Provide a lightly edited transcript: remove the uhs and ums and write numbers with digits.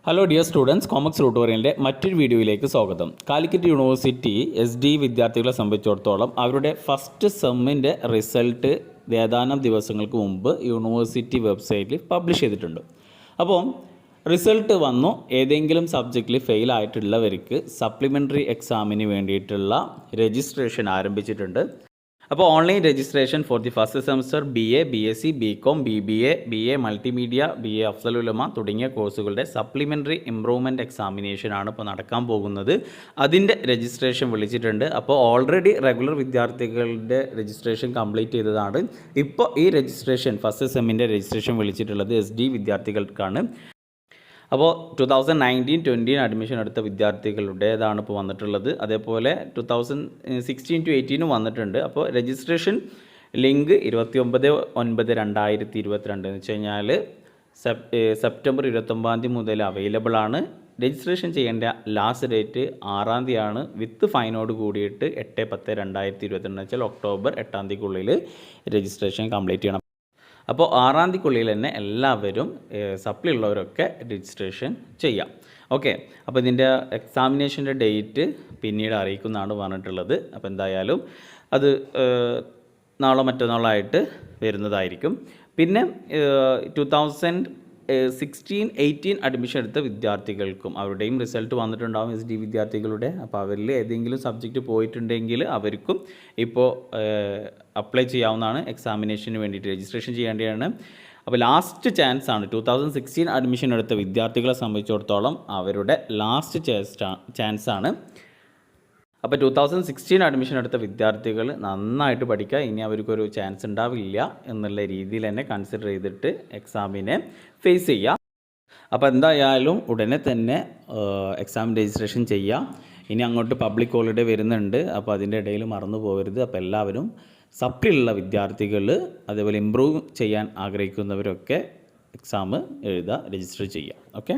Hello dear students, കോമക്സ് ട്യൂട്ടോറിയലിൻ്റെ മറ്റൊരു വീഡിയോയിലേക്ക് സ്വാഗതം. കാലിക്കറ്റ് യൂണിവേഴ്സിറ്റി SDE വിദ്യാർത്ഥികളെ സംബന്ധിച്ചിടത്തോളം അവരുടെ ഫസ്റ്റ് സെമ്മിൻ്റെ റിസൾട്ട് ഏതാനും ദിവസങ്ങൾക്ക് മുമ്പ് യൂണിവേഴ്സിറ്റി വെബ്സൈറ്റിൽ പബ്ലിഷ് ചെയ്തിട്ടുണ്ട്. അപ്പോൾ റിസൾട്ട് വന്നു. ഏതെങ്കിലും സബ്ജക്റ്റിൽ ഫെയിൽ ആയിട്ടുള്ളവർക്ക് സപ്ലിമെൻ്ററി എക്സാമിന് വേണ്ടിയിട്ടുള്ള രജിസ്ട്രേഷൻ ആരംഭിച്ചിട്ടുണ്ട്. അപ്പോൾ online registration for the first semester BA, BSc, BCom, BBA, BA multimedia, BA Afzal Ulama തുടങ്ങിയ കോഴ്സുകളുടെ സപ്ലിമെൻ്ററി ഇംപ്രൂവ്മെൻറ്റ് എക്സാമിനേഷനാണ് ഇപ്പോൾ നടക്കാൻ പോകുന്നത്. അതിൻ്റെ രജിസ്ട്രേഷൻ വിളിച്ചിട്ടുണ്ട്. അപ്പോൾ ഓൾറെഡി റെഗുലർ വിദ്യാർത്ഥികളുടെ രജിസ്ട്രേഷൻ കംപ്ലീറ്റ് ചെയ്തതാണ്. ഇപ്പോൾ ഈ രജിസ്ട്രേഷൻ ഫസ്റ്റ് സെമ്മിൻ്റെ രജിസ്ട്രേഷൻ വിളിച്ചിട്ടുള്ളത് SDE വിദ്യാർത്ഥികൾക്കാണ്. അപ്പോൾ 2019-20 അഡ്മിഷൻ എടുത്ത വിദ്യാർത്ഥികളുടേതാണ് ഇപ്പോൾ വന്നിട്ടുള്ളത്. അതേപോലെ 2016-18 വന്നിട്ടുണ്ട്. അപ്പോൾ രജിസ്ട്രേഷൻ ലിങ്ക് 29/9/2022 എന്ന് വെച്ച് കഴിഞ്ഞാൽ സെപ്റ്റംബർ 29 മുതൽ അവൈലബിൾ ആണ്. രജിസ്ട്രേഷൻ ചെയ്യേണ്ട ലാസ്റ്റ് ഡേറ്റ് 6 വിത്ത് ഫൈനോട് കൂടിയിട്ട് 8/10/2022 എന്ന് വെച്ചാൽ ഒക്ടോബർ 8 രജിസ്ട്രേഷൻ കംപ്ലീറ്റ് ചെയ്യണം. അപ്പോൾ 6 തന്നെ എല്ലാവരും സപ്ലി ഉള്ളവരൊക്കെ രജിസ്ട്രേഷൻ ചെയ്യാം. ഓക്കെ, അപ്പോൾ ഇതിൻ്റെ എക്സാമിനേഷൻ്റെ ഡേറ്റ് പിന്നീട് അറിയിക്കുന്നതാണ് പറഞ്ഞിട്ടുള്ളത്. അപ്പോൾ എന്തായാലും അത് നാളോ മറ്റന്നാളായിട്ട് വരുന്നതായിരിക്കും. പിന്നെ 2016-18 അഡ്മിഷൻ എടുത്ത വിദ്യാർത്ഥികൾക്കും അവരുടെയും റിസൾട്ട് വന്നിട്ടുണ്ടാകും SDE വിദ്യാർത്ഥികളുടെ. അപ്പോൾ അവരിൽ ഏതെങ്കിലും സബ്ജക്റ്റ് പോയിട്ടുണ്ടെങ്കിൽ അവർക്കും ഇപ്പോൾ അപ്ലൈ ചെയ്യാവുന്നതാണ്. എക്സാമിനേഷന് വേണ്ടിയിട്ട് രജിസ്ട്രേഷൻ ചെയ്യേണ്ടതാണ്. അപ്പോൾ ലാസ്റ്റ് ചാൻസ് ആണ് 2016 അഡ്മിഷൻ എടുത്ത വിദ്യാർത്ഥികളെ സംബന്ധിച്ചിടത്തോളം അവരുടെ ലാസ്റ്റ് ചാൻസ് ആണ്. അപ്പോൾ 2016 അഡ്മിഷൻ എടുത്ത വിദ്യാർത്ഥികൾ നന്നായിട്ട് പഠിക്കുക. ഇനി അവർക്കൊരു ചാൻസ് ഉണ്ടാവില്ല എന്നുള്ള രീതിയിൽ തന്നെ കൺസിഡർ ചെയ്തിട്ട് എക്സാമിനെ ഫേസ് ചെയ്യുക. അപ്പോൾ എന്തായാലും ഉടനെ തന്നെ എക്സാം രജിസ്ട്രേഷൻ ചെയ്യുക. ഇനി അങ്ങോട്ട് പബ്ലിക് ഹോളിഡേ വരുന്നുണ്ട്. അപ്പോൾ അതിൻ്റെ ഇടയിൽ മറന്നു പോകരുത്. അപ്പോൾ എല്ലാവരും സപ്ലിയുള്ള വിദ്യാർത്ഥികൾ, അതേപോലെ ഇമ്പ്രൂവ് ചെയ്യാൻ ആഗ്രഹിക്കുന്നവരൊക്കെ എക്സാം എഴുതുക, രജിസ്റ്റർ ചെയ്യുക. ഓക്കെ.